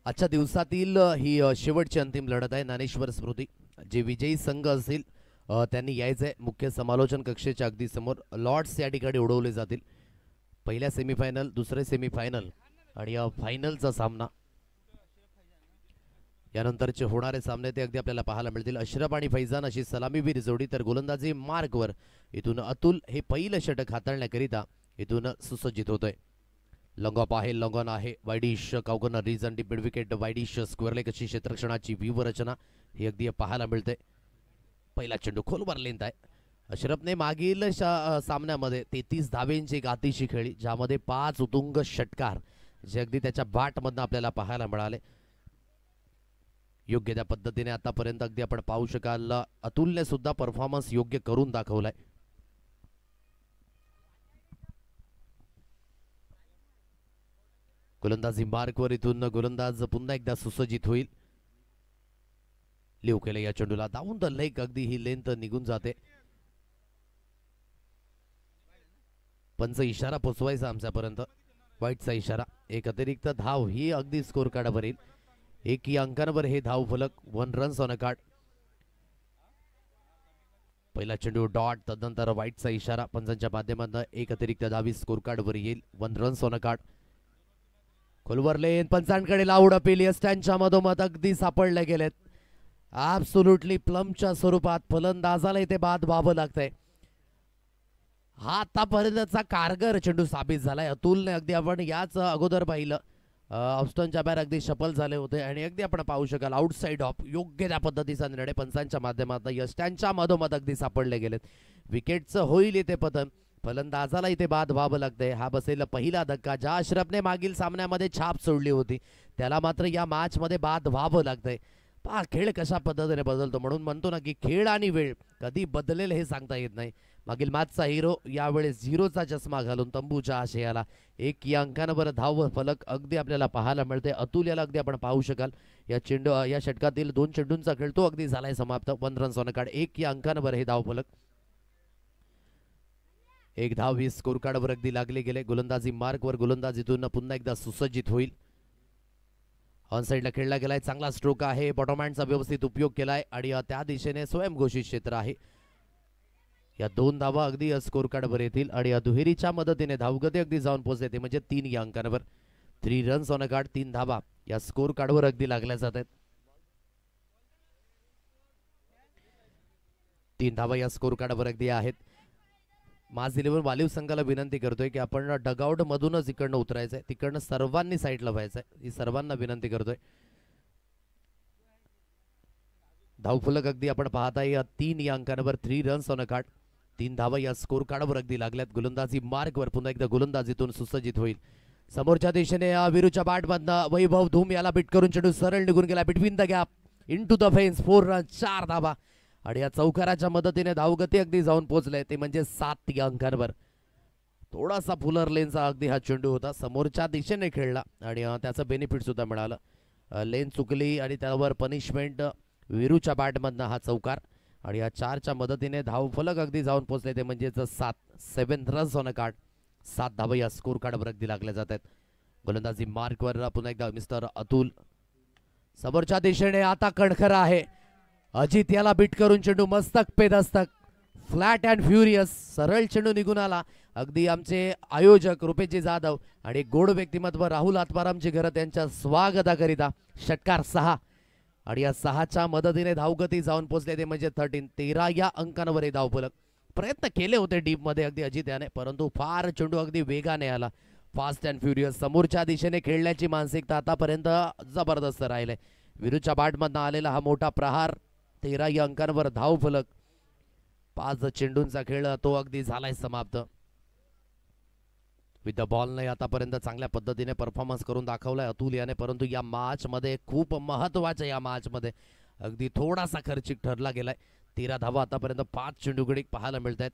आजच्या दिवसातील ही शेवटची अंतिम लढत आहे. ज्ञानेश्वर स्मृती जे विजयी संघ असतील त्यांनी यायचंय मुख्य समालोचन कक्षेच्या अगदी समोर. लॉर्ड्स या ठिकाणी उडवले जातील. पहिल्या सेमीफायनल, दुसरे सेमीफायनल आणि फायनलचा सामना, यानंतरचे होणारे सामने ते अगदी आपल्याला पाहायला मिळतील. अशरफ आणि फैजान अशी सलामीवीर जोडी, तर गोलंदाजी मार्कवर इथून अतुल हे पहिलं षटक हाताळण्याकरिता इथून सुसज्जित होतोय. लॉंग ऑफ आहे, लॉंग ऑन आहे, widish cow corner region deep mid wicket, widish square leg अशी क्षेत्ररक्षणाची व्यूहरचना ही अगदी पाहायला मिळते. पहिला चेंडू खोलवर लेंथ आहे. अशरफने मागील सामन्यामध्ये 33 धावेंची एक अतिशी खेळी, ज्यामध्ये 5 उतुंग षटकार जे अगदी त्याच्या बॅटमधनं आपल्याला पाहायला मिळाले. योग्य त्या पद्धतीने आतापर्यंत अगदी आपण पाहू शकाल अतुलने सुद्धा परफॉर्मन्स योग्य करून दाखवलाय. गोलंदाजी मार्कवर इथून गोलंदाज पुन्हा एकदा सुसज्जित होईल. लिव केलं या चेंडूला, डाऊन द लेग, अगदी ही लेंथ निघून जाते. पंच इशारा पोचवायचा आमच्यापर्यंत, वाईटचा इशारा. एक अतिरिक्त धाव ही अगदी स्कोर कार्डावर येईल. एक या अंकांवर हे धाव फलक, 1 रन्स ऑन अ कार्ड. पहिला चेंडू डॉट, तदनंतर वाईटचा इशारा पंचांच्या माध्यमातून एक अतिरिक्त धावी स्कोर कार्डवर येईल, 1 रन्स ऑन अ कार्ड. खोलवर लेन, पंचांकडे लाऊड अपील, यस्टँच्या मधोमध अगदी सापडले गेलेत. ऍब्सोल्युटली प्लमच्या स्वरूपात फलंदाजाला इथे बाद व्हावं लागतंय. हा आतापर्यंतचा कारगर चेंडू साबित झालाय. अतुलने अगदी आपण याच अगोदर पाहिलं, ऑस्टनच्या बाहेर अगदी सफल झाले होते आणि अगदी आपण पाहू शकाल आउटसाइड ऑफ योग्य त्या पद्धतीचा निर्णय पंचांच्या माध्यमातून यस्टँच्या मधोमध अगदी सापडले गेलेत. विकेटचं होईल इथे पतन, फलंदाजाला इथे बाद व्हावं लागतंय. हा बसेल पहिला धक्का. ज्या अशरफने मागील सामन्यामध्ये छाप सोडली होती त्याला मात्र या मॅचमध्ये बाद व्हावं लागतंय. पहा खेळ कशा पद्धतीने बदलतो, म्हणून म्हणतो ना की खेळ आणि वेळ कधी बदलेल हे सांगता येत नाही. मागील मॅचचा हिरो यावेळेस झिरोचा चष्मा घालून तंबूच्या आशयाला एक या अंकांवर धाव फलक अगदी आपल्याला पाहायला मिळते. अतुल याला अगदी आपण पाहू शकाल. या षटकातील 2 चेंडूंचा खेळ तो अगदी झालाय समाप्त. 1 रन्स ऑन कार्ड, एक या अंकांवर हे धाव फलक. एक धाव ही स्कोर कार्डवर अगदी लागले गेले. गोलंदाजी मार्कवर गोलंदाजीतून पुन्हा एकदा सुसज्जित होईल. ऑन साईडला खेळला गेलाय, चांगला स्ट्रोक आहे. बॉटम हँडचा व्यवस्थित उपयोग केलाय आणि त्या दिशेने स्वयंघोषित क्षेत्र आहे. या 2 धावा अगदी स्कोर कार्डवर येतील आणि या दुहेरीच्या मदतीने धावगती अगदी जाऊन पोहोचते, म्हणजे 3 या अंकांवर. 3 रन्स ऑन अ कार्ड, 3 धावा या स्कोर कार्डवर अगदी लागल्या जात आहेत. 3 धावा या स्कोर कार्डवर अगदी आहेत. मास 11 वालीव संघाला विनंती करतोय की आपण डगआउट मधूनच इकडनं उतरायचंय, तिकडनं सर्वांनी साईडला व्हायचंय, ही सर्वांना विनंती करतोय. धावफलक अगदी आपण पाहताय या 3 या अंकांवर. 3 रन्स ऑन अ कार्ड, 3 धावा या स्कोर कार्डवर अगदी लागल्यात. गोलंदाजी मार्कवर पुन्हा एकदा गोलंदाजीतून सुसज्जित होईल. समोरच्या दिशेने विरुच्या बॅटमधनं वैभव धूम याला बिट करून चेंडू सरळ निघून गेला between the gap, into the fence. 4 run, 4 धावा आणि या चौकाराच्या मदतीने धावगती अगदी जाऊन पोहोचले, ते म्हणजे 7 या अंकांवर. थोडासा फुलर लेनचा अगदी हा चेंडू होता, समोरच्या दिशेने खेळला आणि त्याचं बेनिफिट सुद्धा मिळालं. लेन चुकली आणि त्यावर पनिशमेंट विरूच्या बॅटमधनं हा चौकार आणि या 4च्या मदतीने धावफलक अगदी जाऊन पोहोचले, ते म्हणजेच 7 रन्स ऑन अ कार्ड. 7 धावा या स्कोर कार्डवर अगदी लागल्या जात आहेत. गोलंदाजी मार्कवर पुन्हा एकदा मिस्टर अतुल. समोरच्या दिशेने आता कणखर आहे. अजित याला बीट करून चेंडू मस्तक पे दस्तक, फ्लॅट अँड फ्युरियस, सरळ चेंडू निघून आला. अगदी आमचे आयोजक रुपेशजी जाधव आणि गोड व्यक्तिमत्व राहुल आत्मारामजी घर त्यांच्या स्वागताकरिता षटकार 6 आणि या 6च्या मदतीने धावगती जाऊन पोहोचले, ते म्हणजे 13 या अंकांवर हे धावफलक. प्रयत्न केले होते डीप मध्ये अगदी अजित याने, परंतु फार चेंडू अगदी वेगाने आला, फास्ट अँड फ्युरियस. समोरच्या दिशेने खेळण्याची मानसिकता आतापर्यंत जबरदस्त राहिले. विरुच्या बॅटमधनं आलेला हा मोठा प्रहार, 13 या अंकांवर धावफलक. 5 चेंडूंचा खेळ तो अगदी झालाय समाप्त. विथ द बॉलने आतापर्यंत चांगल्या पद्धतीने परफॉर्मन्स करून दाखवलाय अतुल याने, परंतु या मॅच मध्ये खूप महत्वाच्या या मॅच मध्ये अगदी थोडासा खर्चिक ठरला गेलाय. 13 धावा आतापर्यंत 5 चेंडूकडे पाहायला मिळत आहेत.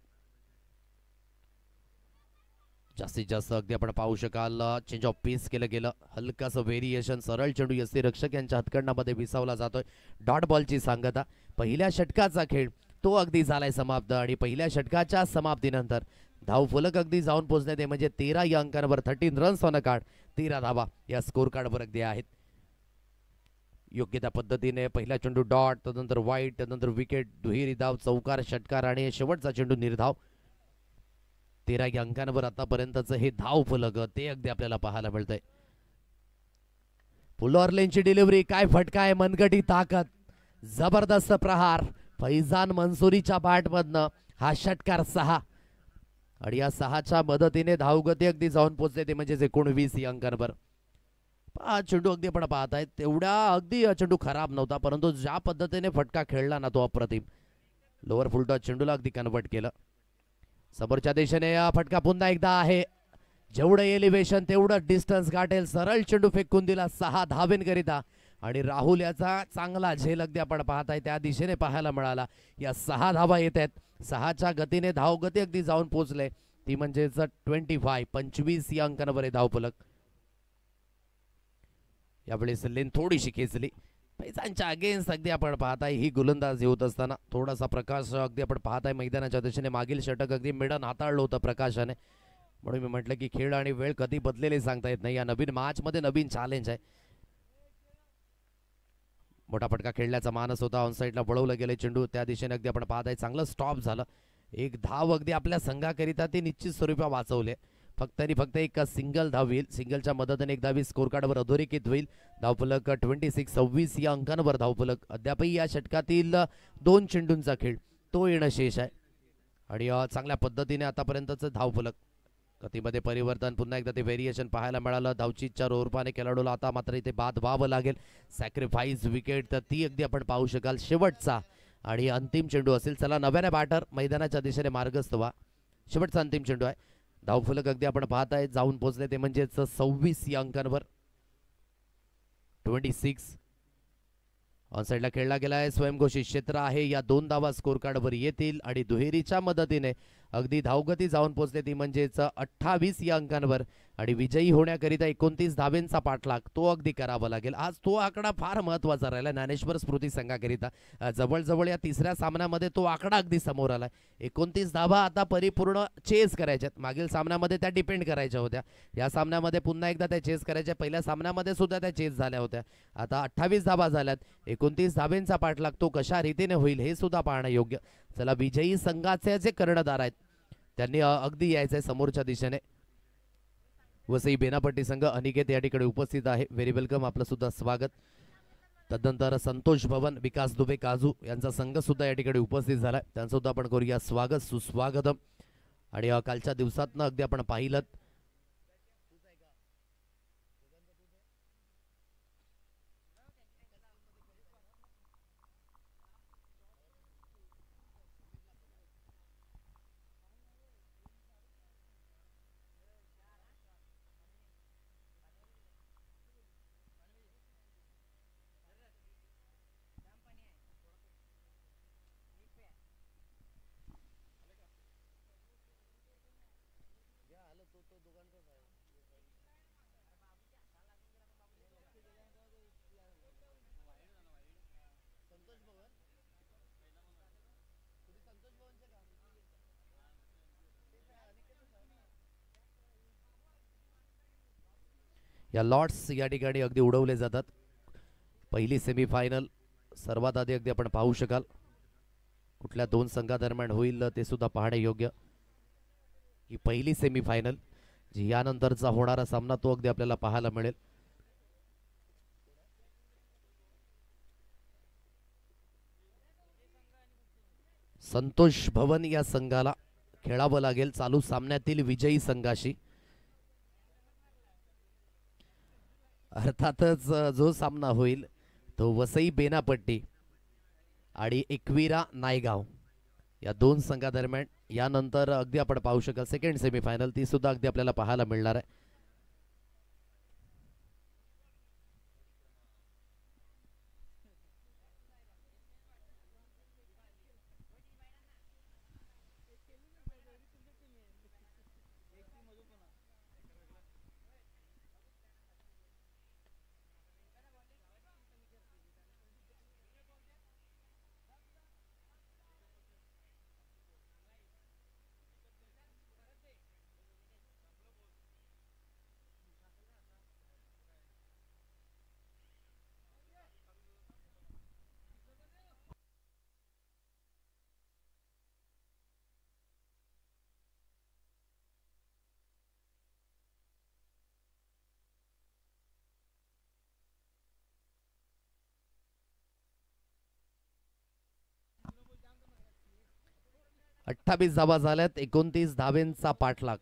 जास्तीत जास्त अगदी आपण पाहू शकाल चेंज ऑफ पेस केलं गेलं, हलकासं व्हेरिएशन. सरळ चेंडू यष्टी रक्षक यांच्या हातकंडामध्ये विसावला जातोय. डॉट बॉलची सांगता. पहिल्या षटकाचा खेळ तो अगदी झालाय समाप्त आणि पहिल्या षटकाच्या समाप्तीनंतर धावफलक अगदी जाऊन पोहोचणे, ते म्हणजे 13 या अंकांवर. 13 रन्स ऑन अ कार्ड, 13 धावा या स्कोर कार्डवर अगदी आहेत. योग्य त्या पद्धतीने पहिला चेंडू डॉट, त्यानंतर वाईट, त्यानंतर विकेट, दुहेरी धाव, चौकार, षटकार आणि शेवटचा चेंडू निर्धाव. 13 अंकांवर आतापर्यंतचं हे धाव फलक ते अगदी आपल्याला पाहायला मिळतंय. पुलॉर्लेनची डिलिव्हरी, काय फटका आहे, मनगटी ताकद, जबरदस्त प्रहार फैजान मंसुरीच्या बॅटमधनं. हा षटकार 6 आणि या 6च्या मदतीने धावगती अगदी जाऊन पोहोचते ते म्हणजे 19 या अंकांवर. हा चेंडू अगदी आपण पाहताय तेवढा अगदी चेंडू खराब नव्हता, परंतु ज्या पद्धतीने फटका खेळला ना तो अप्रतिम. लोअर फुलटॉस चेंडूला अगदी कन्वर्ट केलं. समोरच्या दिशेने फटका पुन्हा एकदा आहे. जेवढं एलिव्हेशन तेवढं डिस्टन्स गाठेल. सरळ चेंडू फेकून दिला 6 धावेंकरिता आणि राहुल याचा चांगला झेल अगदी आपण पाहताय त्या दिशेने पाहायला मिळाला. या 6 धावा येत आहेत. 6च्या गतीने धावगती अगदी जाऊन पोहोचले ती म्हणजेच 25 या अंकांवर आहे धावफलक. यावेळेस लेन थोडीशी खेचली पैसांच्या अगेन्स्ट अगदी आपण पाहताय. ही गोलंदाजी होत असताना थोडासा प्रकाश अगदी आपण पाहताय मैदानाच्या दिशेने. मागील षटक अगदी मिडन हाताळलं होतं प्रकाशाने, म्हणून मी म्हटलं की खेळ आणि वेळ कधी बदलेले सांगता येत नाही. या नवीन मॅच मध्ये नवीन चॅलेंज आहे. मोठा फटका खेळण्याचा मानस होता. ऑनसाईडला वळवलं गेले चेंडू त्या दिशेने अगदी आपण पाहताय. चांगलं स्टॉप झालं. एक धाव अगदी आपल्या संघाकरिता ते निश्चित स्वरूपा वाचवले. फक्त आणि फक्त एक सिंगल धाव येईल. सिंगलच्या मदतीने एक धावी स्कोर कार्डवर अधोरेखित होईल. धावफलक 26 या अंकांवर धावफलक. अद्यापही या षटकातील 2 चेंडूंचा खेळ तो येणं शेष आहे आणि चांगल्या पद्धतीने आतापर्यंतचं धावफलक. गतीमध्ये परिवर्तन, पुन्हा एकदा ते व्हेरिएशन पाहायला मिळालं. धावची 4 ओव्हरपाने खेळाडूला आता मात्र इथे बाद व्हावं लागेल. सॅक्रिफाईस विकेट तर ती अगदी आपण पाहू शकाल. शेवटचा आणि अंतिम चेंडू असेल. चला नव्याने बॅटर मैदानाच्या दिशेने मार्गस्थ व्हा. शेवटचा अंतिम चेंडू आहे. धावफलक अगदी आपण पाहताय जाऊन पोहोचले ते म्हणजेच 26 या अंकांवर. 26 ऑनसाईडला खेळला गेलाय. स्वयंघोषित क्षेत्र आहे. या 2 धावा स्कोर कार्डवर येतील आणि दुहेरीच्या मदतीने अगदी धावगती जाऊन पोहोचते ती म्हणजेच 28 या अंकांवर आणि विजयी होण्याकरिता 29 धावेंचा पाठलाग तो अगदी करावा लागेल. आज तो आकडा फार महत्वाचा राहिला ज्ञानेश्वर स्मृती संघाकरिता. जवळजवळ या तिसऱ्या सामन्यामध्ये तो आकडा अगदी समोर आलाय. 29 धावा आता परिपूर्ण चेस करायच्यात. मागील सामन्यामध्ये त्या डिपेंड करायच्या होत्या. या सामन्यामध्ये पुन्हा एकदा त्या चेस करायच्या. पहिल्या सामन्यामध्ये सुद्धा त्या चेस झाल्या होत्या. आता 28 धावा झाल्यात. 29 धावेंचा पाठलाग तो कशा रीतीने होईल हे सुद्धा पाहणं योग्य. चला विजयी संघाचे जे कर्णधार आहेत त्यांनी अगदी यायचंय समोरच्या दिशेने. वसई बेनापट्टी संघ अनिकेत या ठिकाणी उपस्थित आहे. व्हेरी वेलकम, आपलं सुद्धा स्वागत. तदनंतर संतोष भवन, विकास दुबे काजू यांचा संघ सुद्धा या ठिकाणी उपस्थित झालाय. त्यांचं सुद्धा आपण करूया स्वागत सुस्वागतम. आणि कालच्या दिवसातनं अगदी आपण पाहिलं या लॉट्स या ठिकाणी अगदी उडवले जातात. पहिली सेमीफायनल सर्वात आधी अगदी आपण पाहू शकाल. कुठल्या 2 संघादरम्यान होईल ते सुद्धा पाहणे योग्य. ही पहिली सेमीफायनल जी यानंतरचा होणारा सामना तो अगदी आपल्याला पाहायला मिळेल. संतोष भवन या संघाला खेळावं लागेल चालू सामन्यातील विजयी संघाशी. अर्थातच जो सामना होईल तो वसई बेनापट्टी आणि एकविरा नायगाव या 2 संघादरम्यान. यानंतर अगदी आपण पाहू शकाल सेकंड सेमीफायनल ती सुद्धा अगदी आपल्याला पाहायला मिळणार आहे. 28 धावा झाल्यात. 29 धावेंचा पाठलाग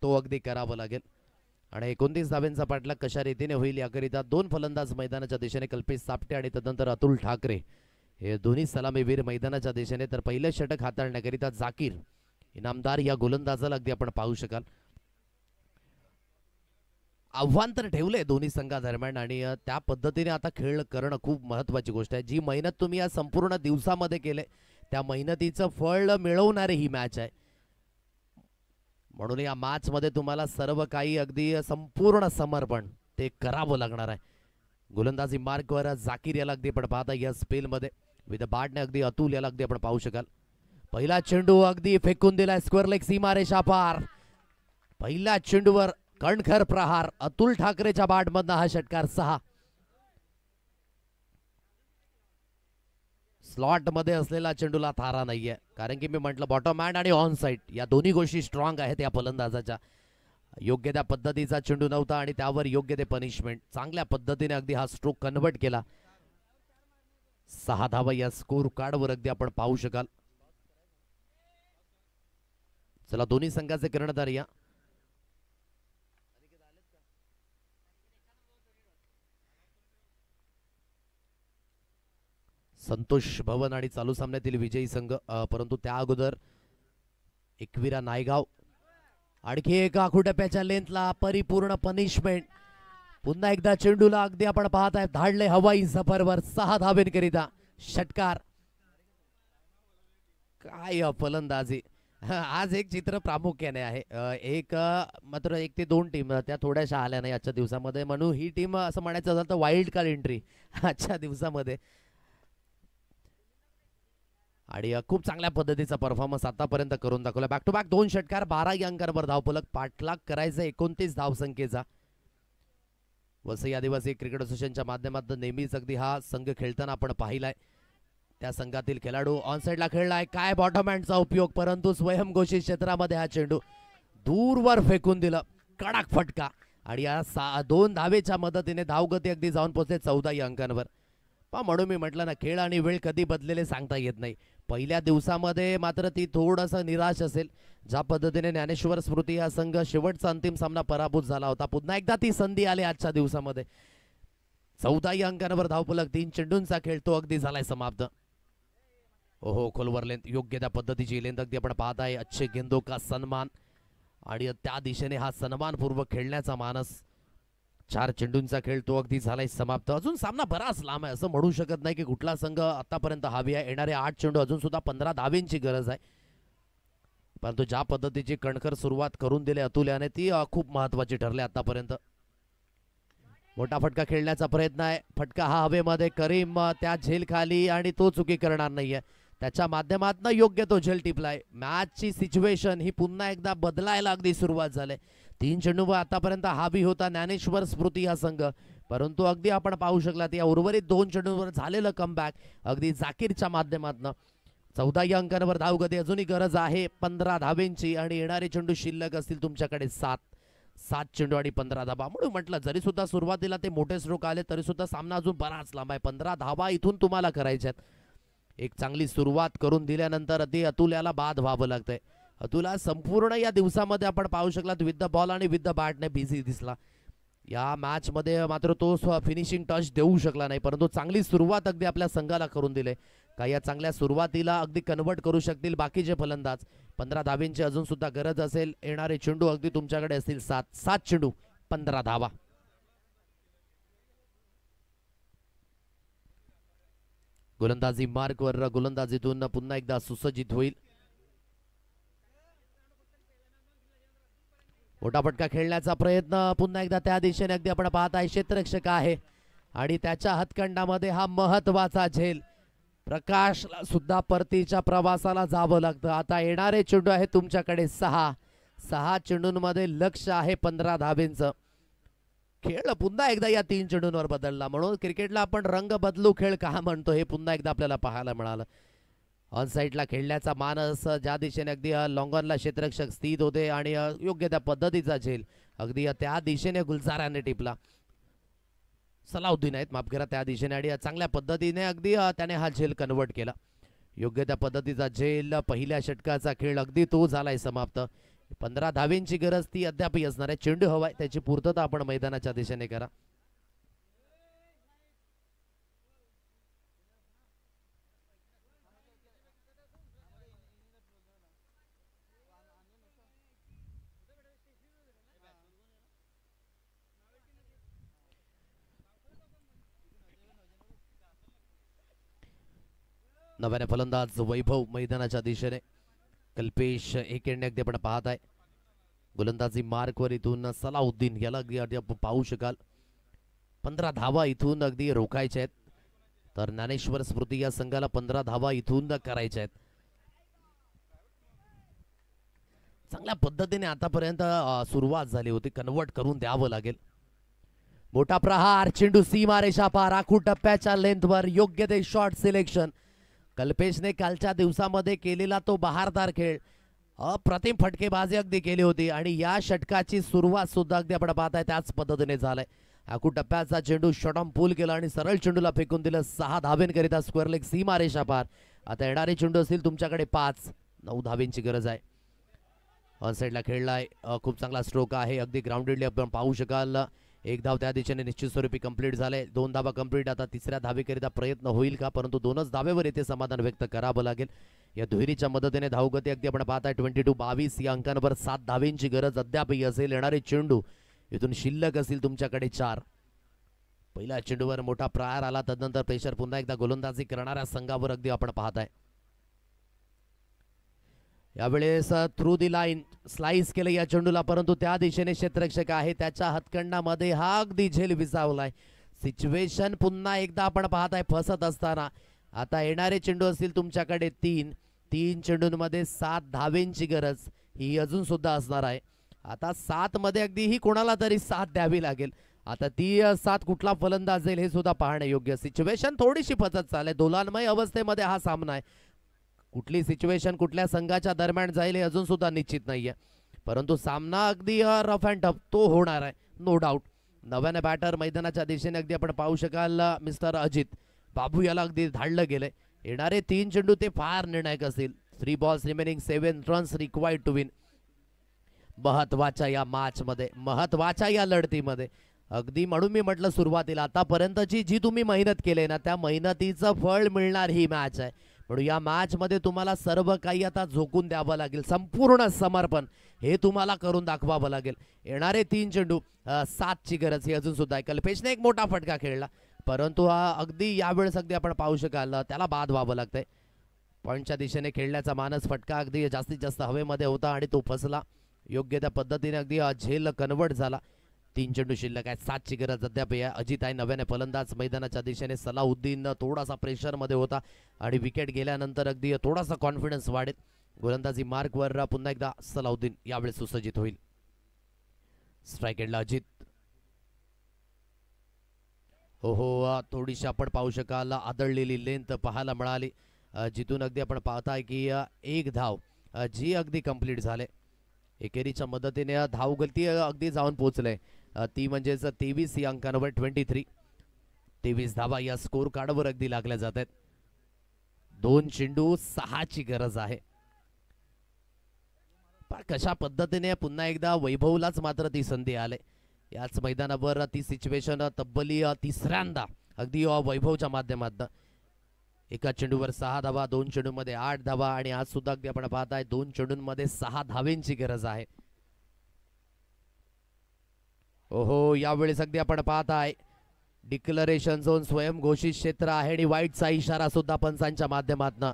तो अगदी करावा लागेल आणि 29 धावेंचा पाठलाग कशा रीतीने होईल याकरिता दोन फलंदाज मैदानाच्या दिशेने कल्पेश सापटे आणि तदनंतर अतुल ठाकरे हे दोन्ही सलामीवीर मैदानाच्या दिशेने. तर पहिलं षटक हाताळण्याकरिता जाकीर इनामदार या गोलंदाजाला अगदी आपण पाहू शकाल. आव्हान तर ठेवलंय दोन्ही संघादरम्यान आणि त्या पद्धतीने आता खेळ करणं खूप महत्त्वाची गोष्ट आहे. जी मेहनत तुम्ही या संपूर्ण दिवसामध्ये केले त्या मेहनतीचं फळ मिळवणारी ही मॅच आहे. म्हणून या मॅच मध्ये तुम्हाला सर्व काही अगदी संपूर्ण समर्पण ते करावं लागणार आहे. गोलंदाजी मार्कवर जाकीर याला अगदी आपण पाहता या स्पेलमध्ये विथ बॅटने अगदी अतुल याला अगदी आपण पाहू शकाल. पहिला चेंडू अगदी फेकून दिलाय स्क्वेअर लेग सीमारेषा पार. पहिल्या चेंडूवर कणखर प्रहार अतुल ठाकरेच्या बॅटमधनं हा षटकार 6. स्लॉट मध्ये असलेला चेंडूला थारा नाहीये कारण की मी म्हटलं बॉटम हँड आणि ऑन साइड या दोन्ही गोष्टी स्ट्रॉंग आहेत या फलंदाजाच्या. योग्य त्या पद्धतीचा चेंडू नव्हता आणि त्यावर योग्य ते पनिशमेंट चांगल्या पद्धतीने अगदी हा स्ट्रोक कन्वर्ट केला. 6 धावा या स्कोर कार्डवर अगदी आपण पाहू शकाल. चला दोन्ही संघाचे कर्णधार या संतोष भवन आणि चालू सामन्यातील विजयी संघ. परंतु त्या अगोदर एकविरा नायगाव आणखी एका खुटप्याच्या लेंथला परिपूर्ण पनिशमेंट. पुन्हा एकदा चेंडूला अगदी आपण पाहताय धाडले हवाई सफरवर 6 धावेंकरिता षटकार. काय फलंदाजी आज एक चित्र प्रामुख्याने आहे. एक मात्र 1 ते 2 टीम त्या थोड्याशा आल्या नाही आजच्या दिवसामध्ये म्हणून ही टीम असं म्हणायचं झालं तर वाईल्ड कार्ड एंट्री आजच्या दिवसामध्ये आणि खूप चांगल्या पद्धतीचा परफॉर्मन्स आतापर्यंत करून दाखवला. बॅक टू बॅक 2 षटकार 12 अंकांवर धावफलक पाठलाग करायचा 29 धावसंख्येचा. वसई आदिवासी क्रिकेट असोसिएशनच्या माध्यमातून नेहमीच अगदी हा संघ खेळताना आपण पाहिलाय. त्या संघातील खेळाडू ऑन साइडला खेळलाय. काय बॉटम हँडचा उपयोग परंतु स्वयंघोषित क्षेत्रामध्ये हा चेंडू दूरवर फेकून दिलं. कडक फटका आणि या 2 धावेच्या मदतीने धावगती अगदी जाऊन पोहोचले 14 अंकांवर. म्हणून मी म्हटलं ना खेळ आणि वेळ कधी बदलेले सांगता येत नाही. पहिल्या दिवसामध्ये मात्र ती थोडंसं निराश असेल. ज्या पद्धतीने ज्ञानेश्वर स्मृती हा संघ शेवटचा अंतिम सामना पराभूत झाला होता पुन्हा एकदा ती संधी आली आजच्या दिवसामध्ये. 14 अंकांवर धावफलक 3 चेंडूंचा खेळ तो अगदी झालाय समाप्त. ओहो खोलवर लेंथ योग्य त्या पद्धतीची लेंथ अगदी आपण पाहताय. अच्छे गेंदो का सन्मान आणि त्या दिशेने हा सन्मानपूर्वक खेळण्याचा मानस. 4 चेंडूंचा खेळ तो अगदी झालाय समाप्त. अजून सामना बराच लांब आहे असं म्हणू शकत नाही की कुठला संघ आतापर्यंत हवी आहे. येणारे 8 चेंडू अजून सुद्धा 15 धावेंची गरज आहे. परंतु ज्या पद्धतीची कणखर सुरुवात करून दिली अतुल याने ती खूप महत्वाची ठरली आतापर्यंत. मोठा फटका खेळण्याचा प्रयत्न आहे. फटका हा हवेमध्ये करीम त्या झेल खाली आणि तो चुकी करणार नाहीये. त्याच्या माध्यमातून योग्य तो झेल टिपलाय. मॅचची सिच्युएशन ही पुन्हा एकदा बदलायला अगदी सुरुवात झाली. 3 चेंडूवर आतापर्यंत हावी होता ज्ञानेश्वर स्मृती हा संघ परंतु अगदी आपण पाहू शकलात या उर्वरित 2 चेंडूंवर झालेलं कमबॅक अगदी जाकीरच्या माध्यमातून. 14 अंकांवर धावगती अजूनही गरज आहे 15 धावेंची आणि येणारे चेंडू शिल्लक असतील तुमच्याकडे 7 चेंडू आणि 15 धावा. म्हणून म्हटलं जरी सुद्धा सुरुवातीला ते मोठे स्ट्रोक आले तरी सुद्धा सामना अजून बराच लांब आहे. 15 धावा इथून तुम्हाला करायच्यात. एक चांगली सुरुवात करून दिल्यानंतर अति अतुल याला बाद व्हावं लागतंय. अतुल संपूर्ण या दिवसामध्ये आपण पाहू शकलात विथ द बॉल आणि विथ द बॅटने बिझी दिसला. या मॅच मध्ये मात्र तो फिनिशिंग टच देऊ शकला नाही परंतु चांगली सुरुवात अगदी आपल्या संघाला करून दिले. काही या चांगल्या सुरुवातीला अगदी कन्वर्ट करू शकतील बाकीचे फलंदाज. 15 धावेंची अजून सुद्धा गरज असेल. येणारे चेंडू अगदी तुमच्याकडे असतील 7 चेंडू 15 धावा. गोलंदाजी मार्कवर गोलंदाजीतून पुन्हा एकदा सुसज्जित होईल. मोठा फटका खेळण्याचा प्रयत्न पुन्हा एकदा त्या दिशेने अगदी आपण पाहताय क्षेत्ररक्षक आहे आणि त्याच्या हातखंडामध्ये हा महत्वाचा झेल. प्रकाशला सुद्धा परतीच्या प्रवासाला जावं लागतं. आता येणारे चेंडू आहे तुमच्याकडे 6 चेंडूंमध्ये लक्ष आहे 15 धावेंचं. खेळ पुन्हा एकदा या 3 चेंडूंवर बदलला म्हणून क्रिकेटला आपण रंग बदलू खेळ का म्हणतो हे पुन्हा एकदा आपल्याला पाहायला मिळालं. ऑन साइडला खेळण्याचा मानस ज्या दिशेने अगदी लॉंग ऑनला क्षेत्ररक्षक स्थित होते आणि योग्य त्या पद्धतीचा झेल अगदी त्या दिशेने गुलजाराने टिपला. सलाउद्दीन आहेत माफ करा त्या दिशेने आणि चांगल्या पद्धतीने अगदी त्याने हा झेल कन्वर्ट केला. योग्य त्या पद्धतीचा झेल. पहिल्या षटकाचा खेळ अगदी तो झालाय समाप्त. 15 धावेंची गरज ती अद्याप असणार आहे. चेंडू हवाय, त्याची पूर्तता आपण मैदानाच्या दिशेने करा. नव्याने फलंदाज वैभव मैदानाच्या दिशेने. कल्पेश एकेंडे अगदी आपण पाहत आहे. गोलंदाजी मार्कवर इथून सलाउद्दीन याला अगदी पाहू शकाल. 15 धावा इथून अगदी रोखायच्या आहेत. तर ज्ञानेश्वर स्मृती या संघाला 15 धावा इथून करायच्या आहेत. चांगल्या पद्धतीने आतापर्यंत सुरुवात झाली होती. कन्वर्ट करून द्यावं लागेल. मोठा प्रहार, चेंडू सीमारेषा पार. राखून टप्प्याच्या लेंथवर योग्य ते शॉट सिलेक्शन. कल्पेशने कालच्या दिवसामध्ये केलेला तो बहारदार खेळ, अप्रतिम फटकेबाजी अगदी केली होती आणि या षटकाची सुरुवात सुद्धा अगदी आपण पाहताय त्याच पद्धतीने झालंय. आखू टप्प्याचा चेंडू शॉटॉम पूल केला आणि सरळ चेंडूला फेकून दिलं. 6 धावेंकरिता स्क्वेअर लेग सीमारेषा पार. आता येणारे चेंडू असतील तुमच्याकडे 5-9 धावेंची गरज आहे. ऑन साईडला खेळलाय, खूप चांगला स्ट्रोक आहे. अगदी ग्राउंडेडली आपण पाहू शकाल. 1 धाव त्या दिशेने निश्चित स्वरूपी कंप्लीट झाले. 2 धावा कंप्लीट. आता तिसऱ्या धावेकरिता प्रयत्न होईल का, परंतु 2च धावेवर येथे समाधान व्यक्त करावं लागेल. या दुहेरीच्या मदतीने धावगती अगदी आपण पाहताय 22-22 या अंकांवर 7 धावेंची गरज अद्यापही असेल. येणारे चेंडू इथून शिल्लक असतील तुमच्याकडे 4. पहिल्या चेंडूवर मोठा प्रहार आला, तदनंतर प्रेशर पुन्हा एकदा गोलंदाजी करणाऱ्या संघावर अगदी आपण पाहताय. यावेळेस थ्रू दी लाईन स्लाइस केलं या चेंडूला, परंतु त्या दिशेने क्षेत्ररक्षक आहे, त्याच्या हातखंडामध्ये हा अगदी झेल विसावलाय. सिच्युएशन पुन्हा एकदा आपण पाहताय फसत असताना. आता येणारे चेंडू असतील तुमच्याकडे 3 चेंडूंमध्ये 7 धावेंची गरज ही अजून सुद्धा असणार आहे. आता 7 मध्ये अगदी ही कोणाला तरी 7 द्यावी लागेल. आता ती 7 कुठला फलंदाज जाईल हे सुद्धा पाहणे योग्य. सिच्युएशन थोडीशी फसत चालते. दोलान्मय अवस्थेमध्ये हा सामना आहे. कुठली सिच्युएशन कुठल्या संघाच्या दरम्यान जाईल हे अजून सुद्धा निश्चित नाहीये, परंतु सामना अगदी रफ अँड टफ तो होणार आहे, नो डाऊट. नव्याने बॅटर मैदानाच्या दिशेने अगदी आपण पाहू शकाल मिस्टर अजित बाबू याला अगदी धाडलं गेलंय. येणारे 3 चेंडू ते फार निर्णायक असतील. 3 balls remaining, 7 runs required to win. महत्वाच्या या मॅच मध्ये, महत्वाच्या या लढतीमध्ये अगदी म्हणून मी म्हटलं सुरुवातीला आतापर्यंतची जी तुम्ही मेहनत केली ना त्या मेहनतीचं फळ मिळणार ही मॅच आहे. म्हणून या मॅच मध्ये तुम्हाला सर्व काही आता झोकून द्यावं लागेल. संपूर्ण समर्पण हे तुम्हाला करून दाखवावं लागेल. येणारे 3 चेंडू 7 ची गरज ही अजून सुद्धा आहे. कल्पेशने एक मोठा फटका खेळला, परंतु हा अगदी यावेळेस अगदी आपण पाहू शकाल त्याला बाद व्हावं लागतंय. पॉईंटच्या दिशेने खेळण्याचा मानस फटका अगदी जास्तीत जास्त हवेमध्ये होता आणि तो फसला. योग्य त्या पद्धतीने अगदी झेल कन्वर्ट झाला. 3 चेंडू शिल्लक आहे, 7 ची गरज अद्याप आहे. अजित आहे नव्याने फलंदाज मैदानाच्या दिशेने. सलाउद्दीन थोडासा प्रेशर मध्ये होता आणि विकेट गेल्यानंतर अगदी थोडासा कॉन्फिडन्स वाढेल. गोलंदाजी मार्कवर पुन्हा एकदा सलाउद्दीन यावेळेस सुसज्जित होईल. स्ट्राईक एंडला अजित. हो थोडीशी आपण पाहू शकाल आदळलेली लेंथ पाहायला मिळाली, जिथून अगदी आपण पाहताय की 1 धाव जी अगदी कंप्लीट झाले. एकेरीच्या मदतीने धाव गलती अगदी जाऊन पोहोचले, ती म्हणजेच 23 या अंकांवर 23 धावा या स्कोर कार्डवर अगदी लागल्या जात आहेत. 2 चेंडू 6 ची गरज आहे. कशा पद्धतीने पुन्हा एकदा वैभवलाच मात्र ती संधी आले. याच मैदानावर ती सिच्युएशन तब्बली तिसऱ्यांदा अगदी वैभवच्या माध्यमातून. एका चेंडूवर 6 धावा, 2 चेंडूमध्ये 8 धावा आणि आज सुद्धा अगदी आपण पाहताय 2 चेंडूंमध्ये 6 धावेंची गरज आहे. ओहो यावेळेस अगदी आपण पाहताय डिक्लरेशन झोन स्वयंघोषित क्षेत्र आहे आणि वाईटचा इशारा सुद्धा पंचांच्या माध्यमातून.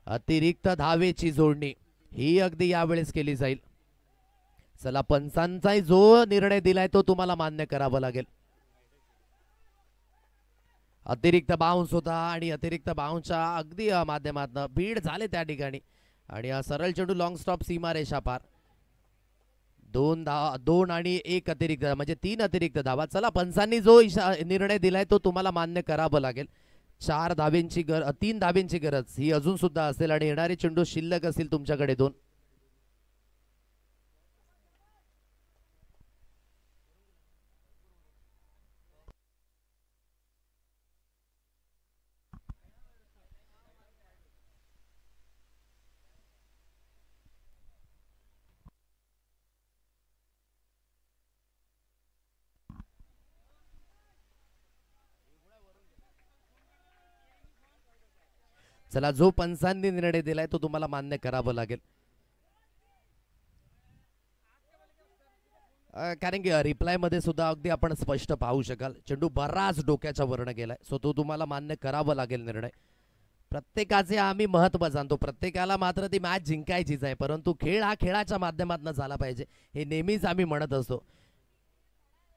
अतिरिक्त धावेची जोडणी ही अगदी यावेळेस केली जाईल. चला पंचांचा जो निर्णय दिलाय तो तुम्हाला मान्य करावा लागेल. अतिरिक्त बाउन्स होता आणि अतिरिक्त बाउन्सच्या अगदी माध्यमातून बीड झाले त्या ठिकाणी आणि सरळ चेंडू लॉंग स्टॉप सीमारेषा पार. 2 आणि 1 अतिरिक्त म्हणजे 3 अतिरिक्त धावा. चला पंचांनी जो निर्णय दिलाय तो तुम्हाला मान्य करावा लागेल. 3 धावेंची गरज ही अजून सुद्धा असेल आणि येणारे चेंडू शिल्लक असतील तुमच्याकडे 2. चला, जो पंचांनी निर्णय दिलाय तो तुम्हाला मान्य करावं लागेल. कारण की रिप्लाय मध्ये सुद्धा अगदी आपण स्पष्ट पाहू शकाल, चेंडू बराच डोक्याच्या वरनं गेलाय. सो तो तुम्हाला मान्य करावं लागेल निर्णय. प्रत्येकाचे आम्ही महत्त्व जाणतो, प्रत्येकाला मात्र ती मॅच जिंकायचीच आहे, परंतु खेळ हा खेळाच्या माध्यमातून झाला पाहिजे हे नेहमीच आम्ही म्हणत असतो.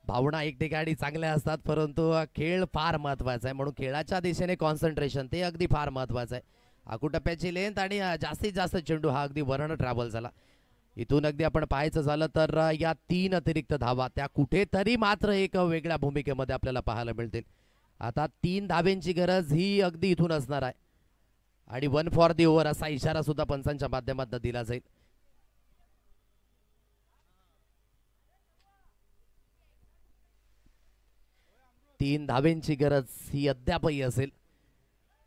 भावना एक ठिकाणी चांगल्या असतात, परंतु खेळ फार महत्वाचा आहे, म्हणून खेळाच्या दिशेने कॉन्सन्ट्रेशन ते अगदी फार महत्वाचं आहे. आकुटप्प्याची लेंथ आणि जास्तीत जास्त चेंडू हा अगदी वरनं ट्रॅव्हल झाला. इथून अगदी आपण पाहायचं झालं तर या 3 अतिरिक्त धावा त्या कुठेतरी मात्र एक वेगळ्या भूमिकेमध्ये आपल्याला पाहायला मिळतील. आता 3 धावेंची गरज ही अगदी इथून असणार आहे आणि 1 फॉर दी ओव्हर असा इशारा सुद्धा पंचांच्या माध्यमातून दिला जाईल. 3 धावेंची गरज ही अद्यापही असेल.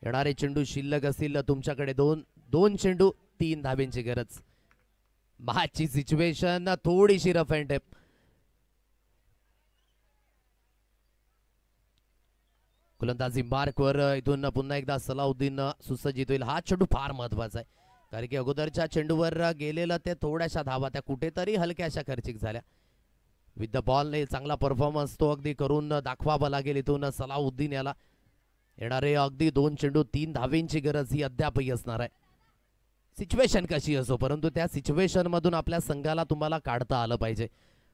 येणारे चेंडू शिल्लक असतील तुमच्याकडे. दोन चेंडू, 3 धावेंची गरज. मॅचची सिच्युएशन थोडीशी रफ अँड टफ. गोलंदाजी मार्कवर इथून पुन्हा एकदा सलाउद्दीन सुसज्जित होईल. हा चेंडू फार महत्वाचा आहे, कारण की अगोदरच्या चेंडूवर गेलेलं ते थोड्याशा धावा त्या कुठेतरी हलक्याशा खर्चिक झाल्या. विथ द बॉल चांगला परफॉर्मन्स तो अगदी करून दाखवावा लागेल इथून सलाउद्दीन याला. येणारे अगदी 2 चेंडू, 3 धावेंची गरज ही अद्यापही असणार आहे. सिच्युएशन कशी असो, परंतु त्या सिच्युएशन मधून आपल्या संघाला तुम्हाला काढता आलं पाहिजे.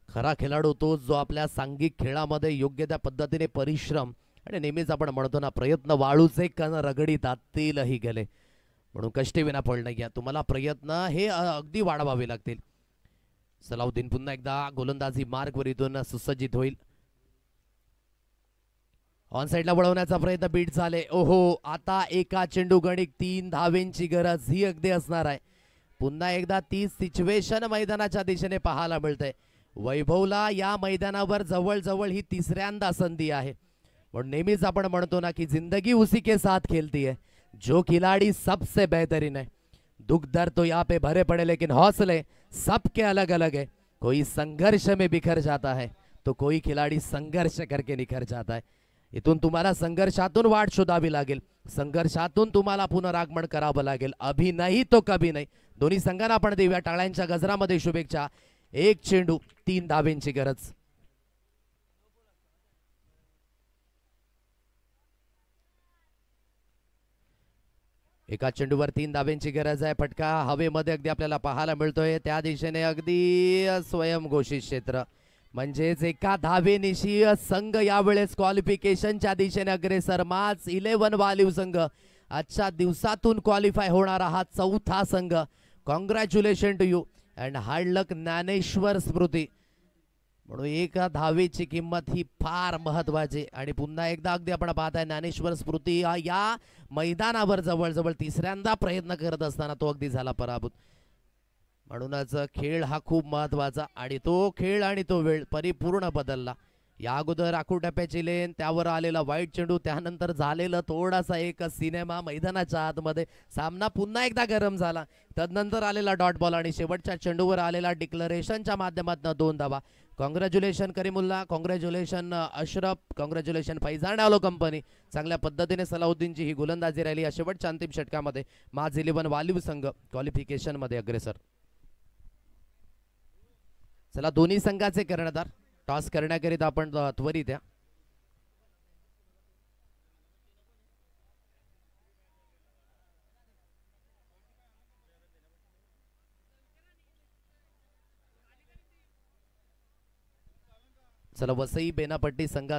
खरा खेळाडू तो जो आपल्या सांघिक खेळामध्ये योग्य त्या पद्धतीने परिश्रम आणि नेहमीच आपण म्हणतो ना, प्रयत्न वाळूचे कण रगडीतात तेलही गेले, म्हणून कष्टी विना फळ नाही घ्या. तुम्हाला प्रयत्न हे अगदी वाढवावे लागतील. सलाउद्दीन पुन्हा एकदा गोलंदाजी मार्कवर इथून सुसज्जित होईल. ऑन साइडला वळवण्याचा प्रयत्न बीट झाले. ओहो, आता एका चेंडू गणिक 3 धावेंची गरज ही अगदी असणार आहे. पुन्हा एकदा ती सिच्युएशन मैदानाच्या दिशेने पाहायला मिळते. वैभवला या मैदानावर जवळजवळ ही 3ऱ्यांदा संधी आहे, म्हणून नेहमीच आपण म्हणतो ना की जिंदगी उसी के साथ खेलती है. जो खिलाड़ी सबसे बेहतरीन है, दुख दर्द तो यहाँ पे भरे पड़े, लेकिन हौसले सबके अलग अलग है. कोई संघर्ष में बिखर जाता है तो कोई खिलाड़ी संघर्ष करके निखर जाता है. इथून तुम्हाला संघर्षातून वाट शोधावी लागेल, संघर्षातून तुम्हाला पुनरागमन करावं लागेल. अभी नाही तो कभी नाही. दोन्ही संघांना आपण देऊया टाळ्यांच्या गजरामध्ये शुभेच्छा. 1 चेंडू, 3 धावेंची गरज. एका चेंडूवर 3 धावेंची गरज आहे. फटका हवेमध्ये अगदी आपल्याला पाहायला मिळतोय, त्या दिशेने अगदी स्वयंघोषित क्षेत्र, म्हणजेच एका धावेनिशी संघ यावेळेस क्वालिफिकेशनच्या दिशेने अग्रेसर. माच 11 वालीव संघ आजच्या दिवसातून क्वालिफाय होणारा हा 4था संघ. Congratulation to you and hard luck Dnyaneshwar Smriti. म्हणून एका धावेची किंमत ही फार महत्वाची. आणि पुन्हा एकदा अगदी आपण पाहताय ज्ञानेश्वर स्मृती या मैदानावर जवळजवळ 3ऱ्यांदा प्रयत्न करत असताना तो अगदी झाला पराभूत. म्हणूनच खेळ हा खूप महत्वाचा आणि तो खेळ आणि तो वेळ परिपूर्ण बदलला. या अगोदर आकुटप्प्याची लेन, त्यावर आलेला वाईट चेंडू, त्यानंतर झालेलं थोडासा एक सिनेमा मैदानाच्या आतमध्ये. सामना पुन्हा एकदा गरम झाला, तदनंतर आलेला डॉट बॉल आणि शेवटच्या चेंडूवर आलेला डिक्लरेशनच्या माध्यमातून 2 धावा. Congratulation Kareemulla, congratulation Ashraf, congratulation Faizan ॲलो कंपनी. चांगल्या पद्धतीने सलाउद्दीनची ही गोलंदाजी राहिली. या शेवटच्या अंतिम षटकामध्ये माज 11 वालीव संघ क्वालिफिकेशनमध्ये अग्रेसर. चला, दोन्ही संघाचे कर्णधार टॉस करण्याकरिता आपण त्वरित या. चला, वसई बेनापट्टी संघात